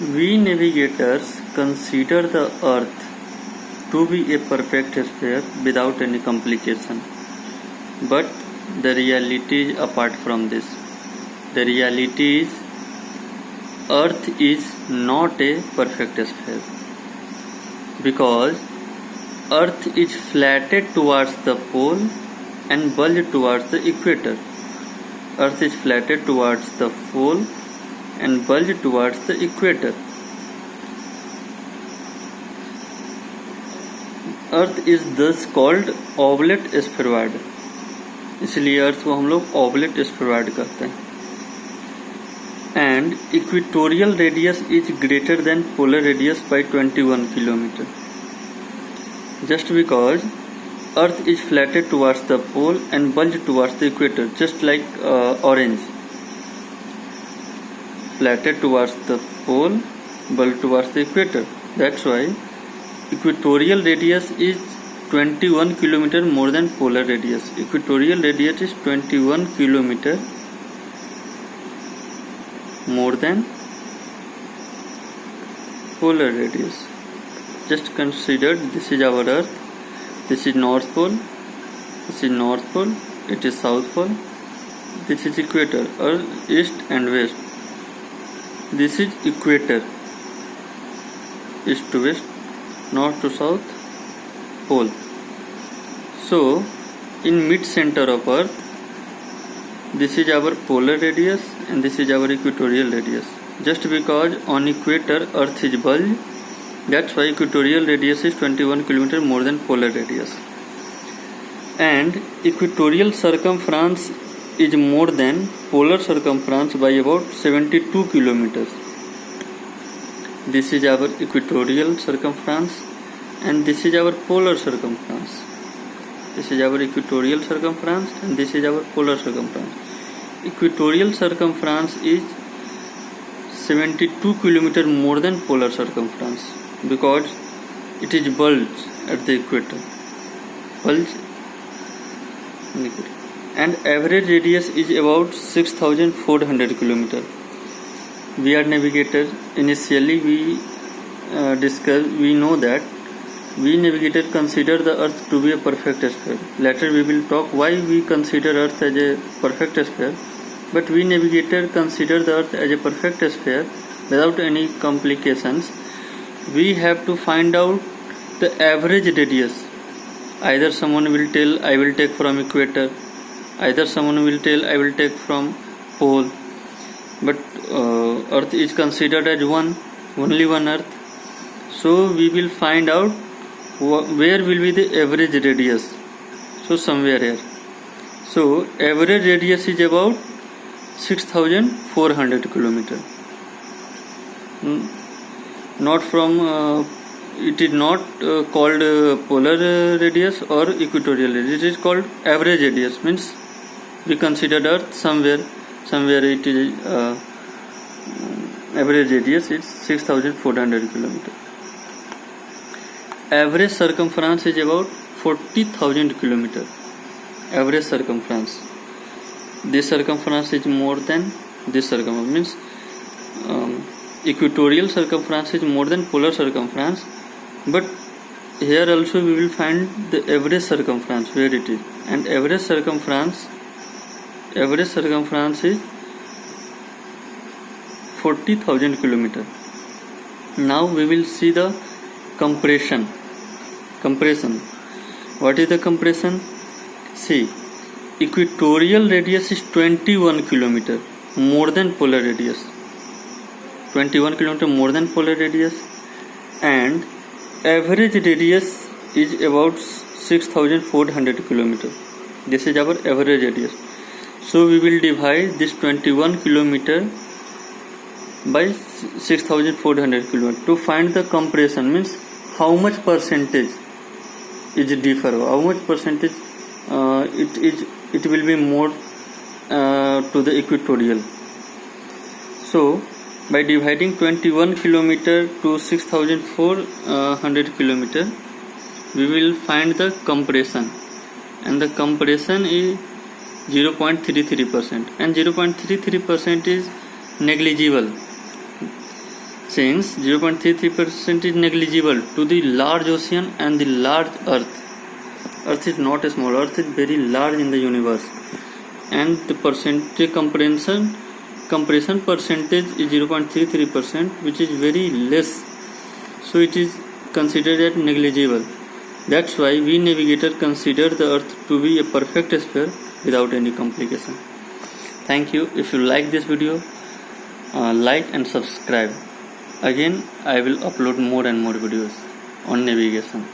We navigators consider the Earth to be a perfect sphere without any complication. But the reality is apart from this. The reality is Earth is not a perfect sphere because Earth is flattened towards the pole and bulged towards the equator. Earth is flattened towards the pole and bulged towards the equator. Earth is thus called oblate spheroid. इसलिए अर्थ को हम लोग ओबलेट spheroid कहते हैं. And equatorial radius is greater than polar radius by 21 kilometer. Just because Earth is flattened towards the pole and bulged towards the equator, just like orange. Flattened towards the pole, bulged towards the equator. That's why equatorial radius is 21 kilometer more than polar radius. Equatorial radius is 21 kilometer more than polar radius. Just consider this is our Earth. This is North Pole. This is North Pole. It is South Pole. This is equator, Earth, east and west. This is equator, east to west, north to south, pole. So, in mid-center of Earth, this is our polar radius and this is our equatorial radius. Just because on equator Earth is bulged, that's why equatorial radius is 21 km more than polar radius. And equatorial circumference is more than polar circumference by about 72 kilometers. This is our equatorial circumference and this is our polar circumference. This is our equatorial circumference and this is our polar circumference. Equatorial circumference is 72 kilometers more than polar circumference because it is bulged at the equator. Bulge and average radius is about 6,400 kilometers. We are navigators. Initially we know that we navigator consider the Earth to be a perfect sphere. Later we will talk why we consider Earth as a perfect sphere. But we navigator consider the Earth as a perfect sphere without any complications. We have to find out the average radius. Either someone will tell I will take from equator. Either someone will tell I will take from pole. But Earth is considered as only one Earth. So we will find out where will be the average radius. So somewhere here. So average radius is about 6,400 kilometer. Not from it is not called polar radius or equatorial radius. It is called average radius. Means we consider Earth somewhere it is average radius is 6,400 kilometer. Average circumference is about 40,000 kilometer. Average circumference. This circumference is more than this circumference. Means equatorial circumference is more than polar circumference. But here also we will find the average circumference where it is. And average circumference is 40,000 kilometer. Now we will see the compression. What is the compression? See, equatorial radius is 21 kilometer more than polar radius. 21 kilometer more than polar radius, and average radius is about 6,400 kilometer. This is our average radius. So we will divide this 21 kilometer by 6,400 kilometer to find the compression. Means how much percentage is differ, how much percentage it will be more to the equatorial. So by dividing 21 kilometer to 6,400 kilometer, we will find the compression, and the compression is 0.33%, and 0.33% is negligible. change 0.33% is negligible to the large ocean and the large earth. Earth is not a small, earth is very large in the universe, and the percentage compression percentage is 0.33%, which is very less, so it is considered as negligible. That's why we navigator consider the earth to be a perfect sphere without any complication. Thank you. If you like this video, like and subscribe. Again, I will upload more and more videos on navigation.